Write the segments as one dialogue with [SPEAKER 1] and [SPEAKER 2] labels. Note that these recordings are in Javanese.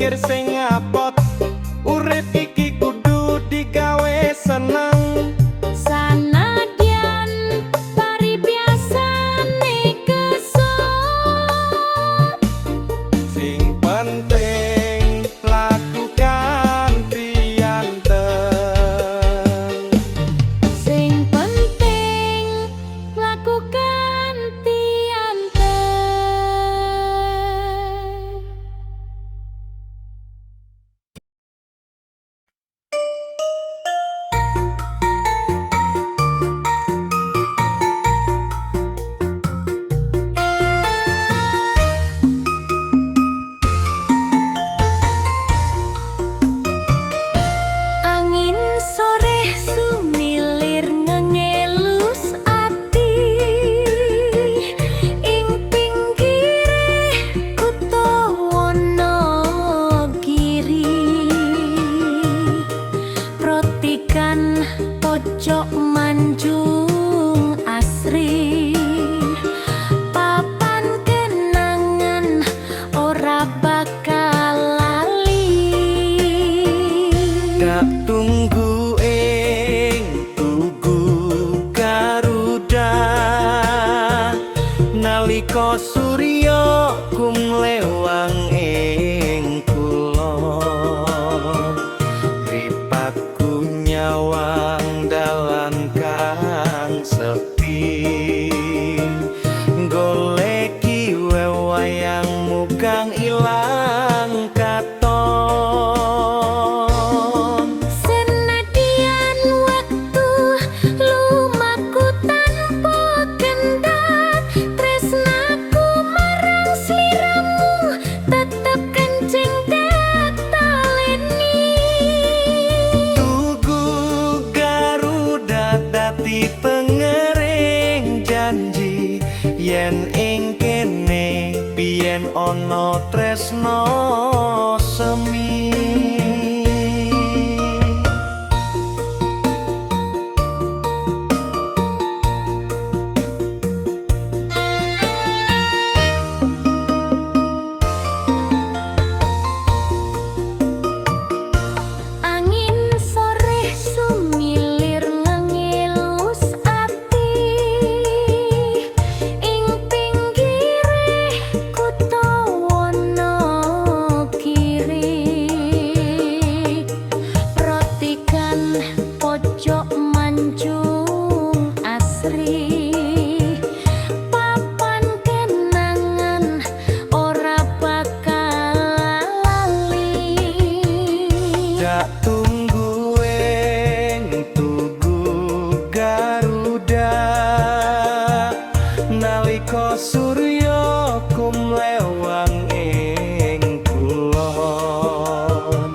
[SPEAKER 1] mikir sing ngapot. Urip iki kudu digawe seneng.
[SPEAKER 2] Sanadyan paribiasane kesel,
[SPEAKER 1] Sing penting lakukan tianteng.
[SPEAKER 2] sing penting lakukan tianteng. Angin sore sumilir ngengelus ati ing pinggire kutha Wonogiri. Protikan pojok Manjung Asri, papan kenangan ora bakal lali.
[SPEAKER 1] Dak tunggu ing tugu Garuda nalika surya kumlewang ing kulon. Ripatku nyawang dalan kang sepi, goleki wewayangmu kang ilang katon.
[SPEAKER 2] Senadyan wektu lumaku tanpa kendhat, tresnaku marang sliramu tetep kencing dak taleni.
[SPEAKER 1] Tugu Garuda dadi pengering janji yen ing kene biyen ana tresno semi.
[SPEAKER 2] Angin sore sumilir ngengelus ati ing pinggire kutha Wonogiri. Protikan pojok Manjung Asri, papan kenangan ora bakal lali.
[SPEAKER 1] Dak tunggu ing tugu Garuda nalika surya kumlewang ing kulon.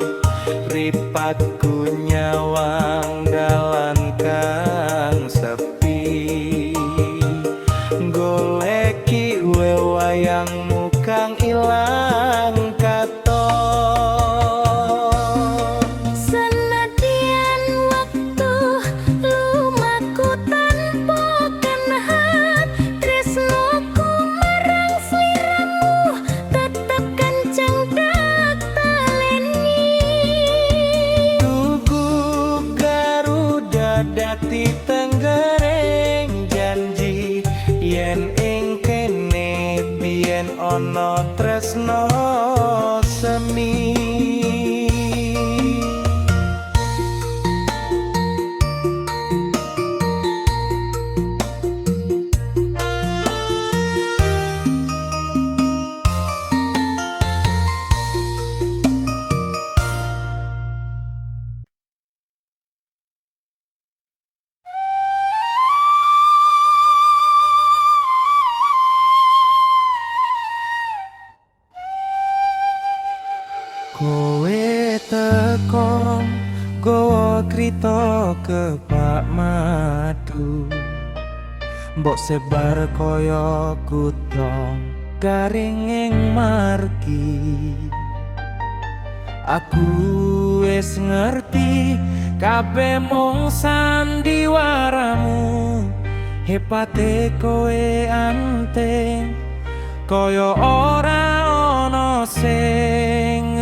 [SPEAKER 1] Ripatku nyawang dalan kang sepi, goleki wewayangmu kang ilang katon.
[SPEAKER 2] Senadyan wektu lumaku tanpa kendhat, tresnaku marang sliramu tetep kenceng dak taleni.
[SPEAKER 1] Tugu Garuda dadi tenggering janji yen ing kene biyen ana tresno semi. Kowe teko gowo krita ke Pak Madu, mbok sebar kaya kutha garing ing margi. Aku wis ngerti kabeh mung sandiwaramu, hepate kowe anting kaya ora ana sing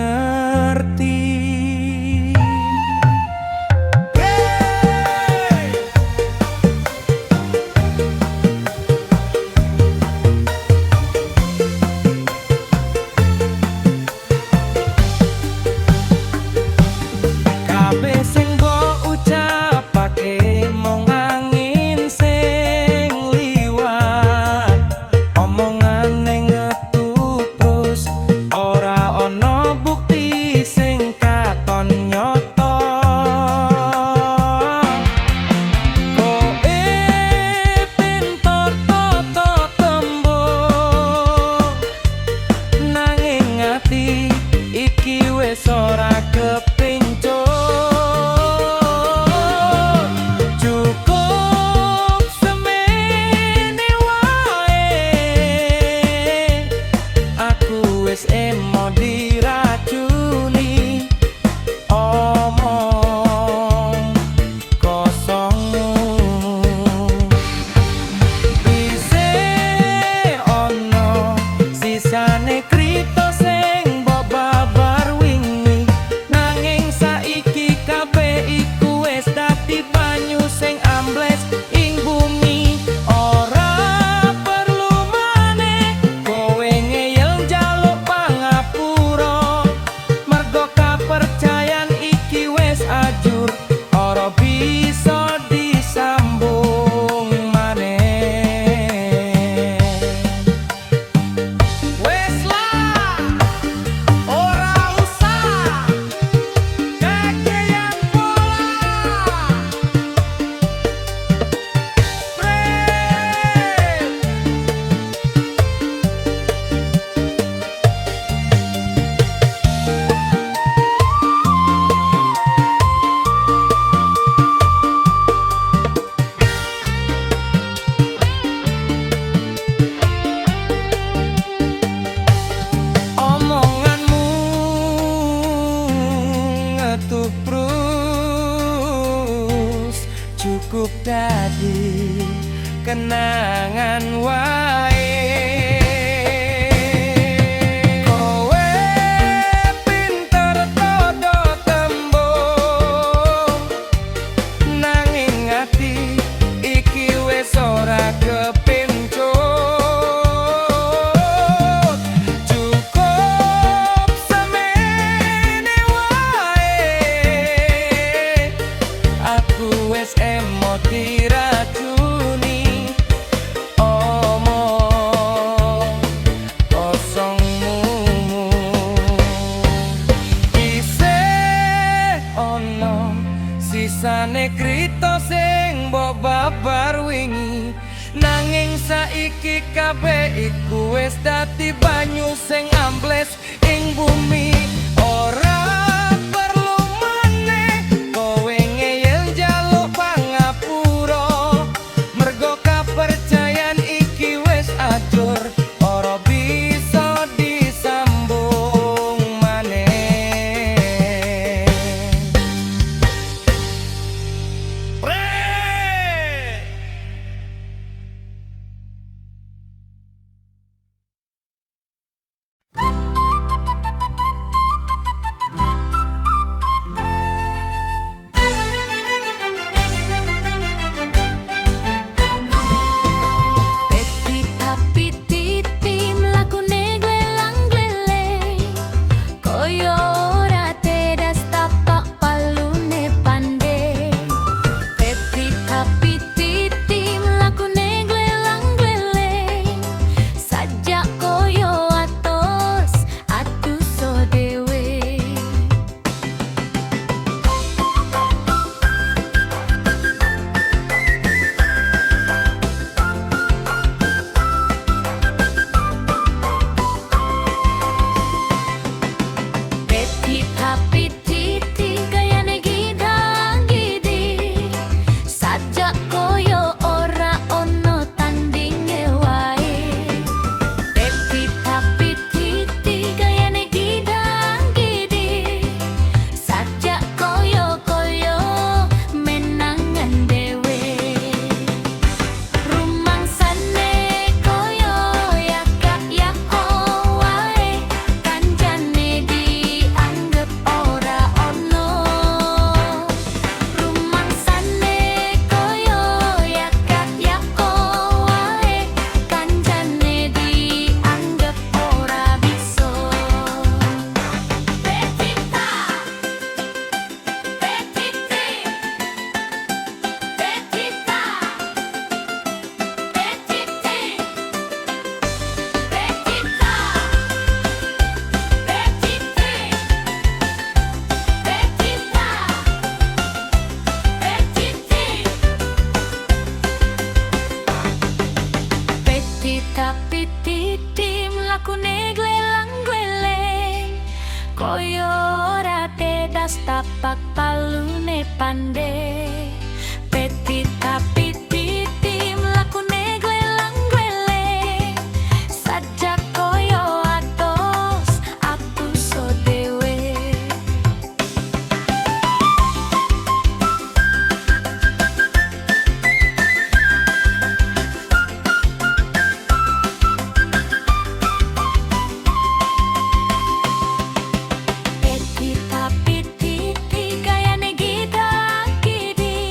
[SPEAKER 1] kenangan wae. Kowe pinter todo tembung, nanging ati iki wis ora kepincut. Cukup semene wae, aku wis emot diracuni. Omong kosongmu isih ono sisane krita sing mbok babar wingi, nanging saiki kabeh iku wis dadi banyu sing ambles ing bumi. Ora perlu maneh kowe ngeyel njaluk pangapura, mergo kapercayan iki wis adur, ora bisa disambung maneh.
[SPEAKER 2] Petit tapi titi mlakune glelang-gleleng, koyo ora tedas tapak palune pandhe. Petit tapi titi mlakune glelang-gleleng, sajak koyo atos atuso dhewe. Petit tapi titi gayane gidang-gidi, sajak koyo ora ono tandinge wae. Petit tapi titi gayane gidang-gidi, sajak koyo menangan dhewe. Rumangsane koyo yaka-yako wae, kancane dianggep ora ono. Rumangsane koyo yaka-yako wae, kancane dianggep ora bisa. Petita, petite, petita, petite, petita, petita, petiti mlakune glelang-gleleng, koyo ora tedas tapak palune pandhe. Petita petiti mlakune glelang-gleleng, sajak koyo atos atuso dhewe. Petit tapi titi gayane gidang-gidi,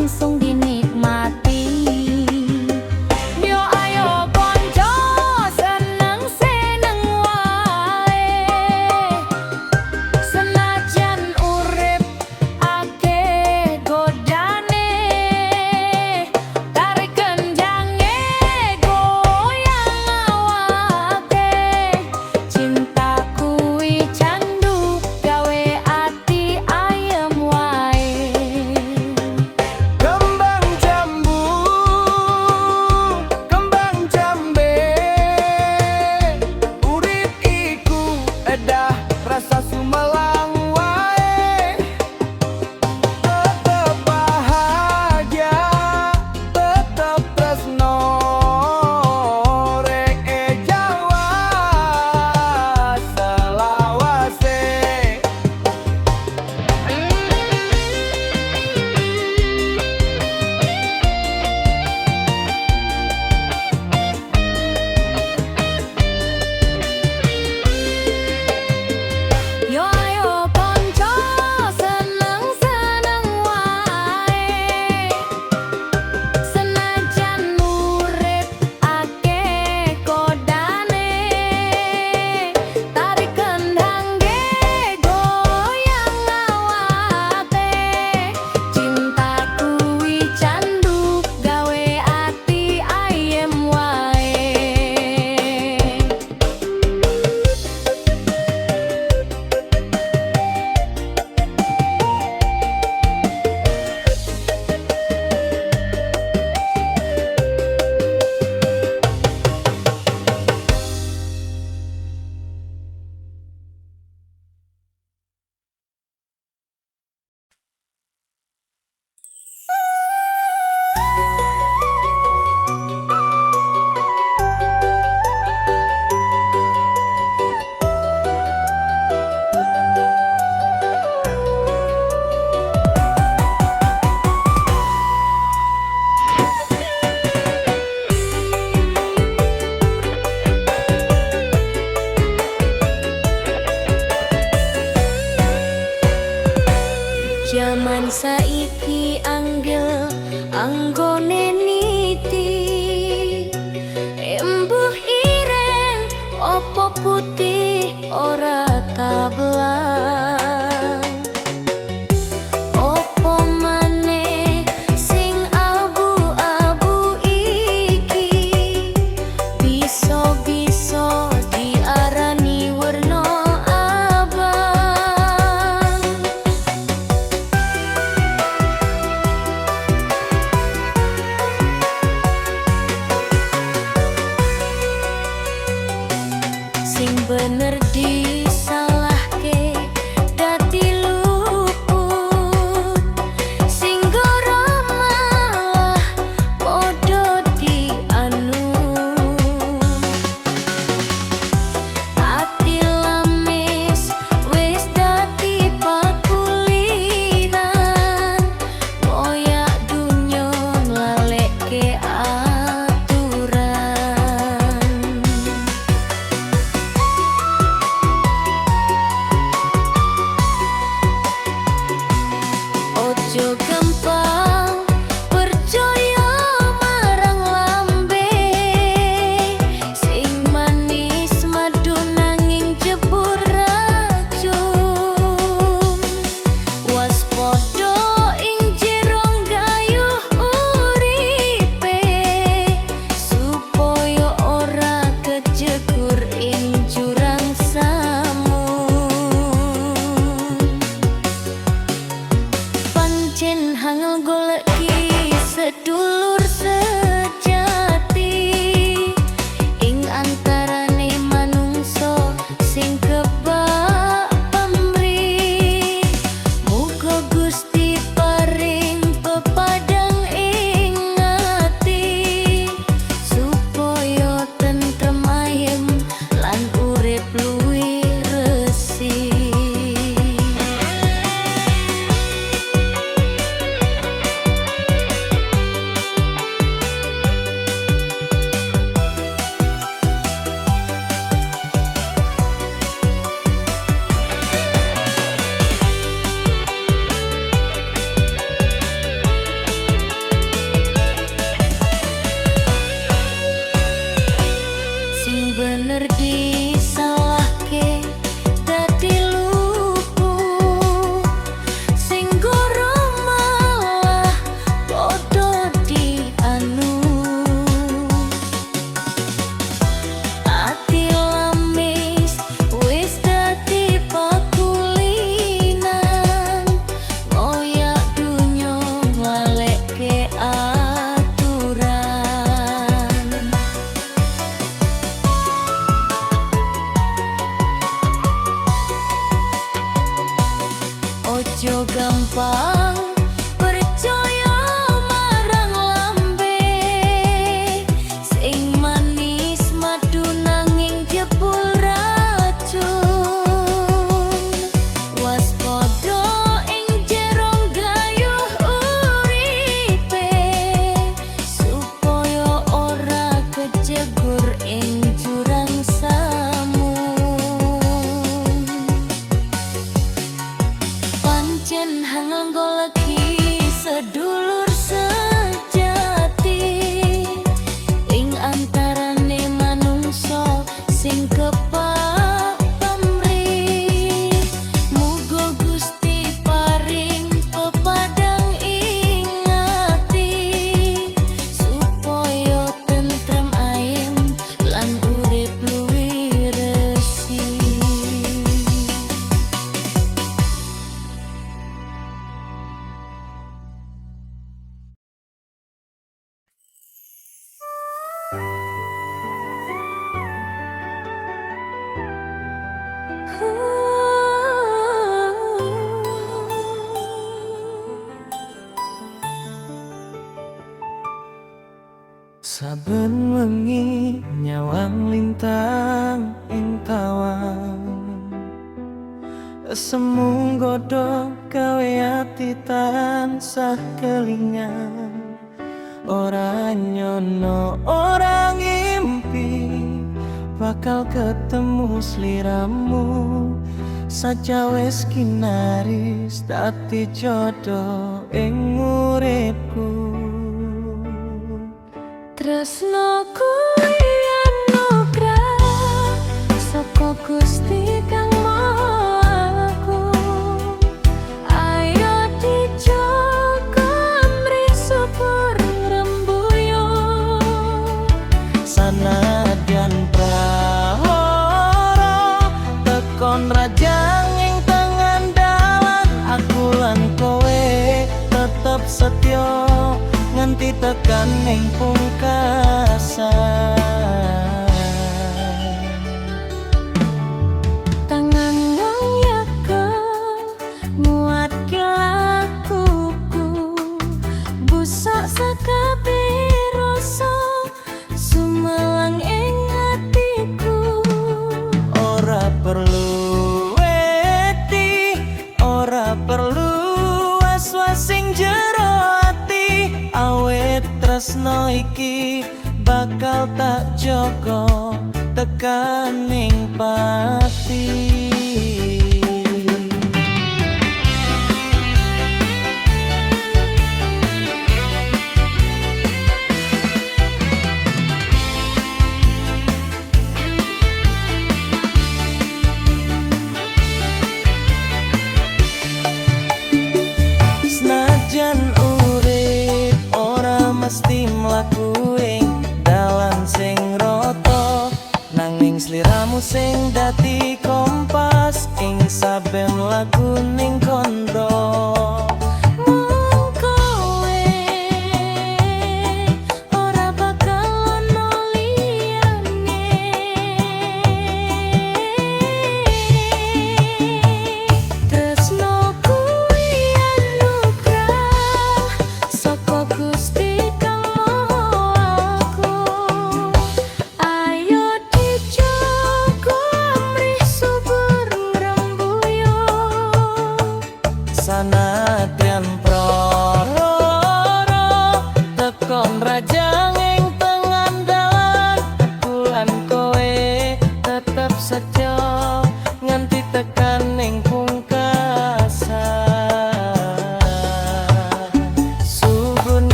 [SPEAKER 2] langsung dinikmati. Yo ayo konco seneng-seneng wae, senajan urip akeh godane, tarik kenjange goyang awake. Cinta kuwi candu gawe ati ayem wae.
[SPEAKER 1] Kembang jambu, kembang jambe, urip iku edah rasa sumelang wae. Tetep bahagia, tetep tresno, rek Jawa selawase.
[SPEAKER 2] Yo ayo konco seneng-seneng wae, senajan urip akeh kodane, tarik kendangge goyang awake. Cinta kuwi candu gawe ati ayem wae. Jaman saiki anggel anggone niti, embuh ireng opo putih ora tablang. Opo maneh sing abu-abu iki bisa-bisa diarani werna abang.
[SPEAKER 1] Saben wengi nyawang lintang ing tawang, semu godhog gawe ati tansah kelingan. Ora nyono, ora ngimpi bakal ketemu sliramu. Saja wis kinaris dadi jodoh ing uripku.
[SPEAKER 2] Tresno kuwi anugrah saka Gusti kang Maha Agung. Ayo dijaga mrih subur rembuyan.
[SPEAKER 1] Sanadyan prahara tekon rajang ing tengan dalan, aku lan kowe tetep setya nganti tekan ing pungkasan.
[SPEAKER 2] Tangan wong yaga nguatke lakuku, busuk sakabeh rasa sumelang ing atiku.
[SPEAKER 1] Ora perlu wedi, ora perlu was-was sing jero ati, awet tresno iki bakal tak jaga tekan ning pati. Senajan urip ora mesti mlaku ing dalan sing rata, nanging sliramu sing dadi kompas ing saben lagu ning kandha.
[SPEAKER 2] Mung kowe ora bakal ono liyane. Tresno kuwi anugrah saka Gusti kang Maha Agung. Ayo dijaga mrih subur rembuyan.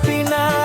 [SPEAKER 1] pina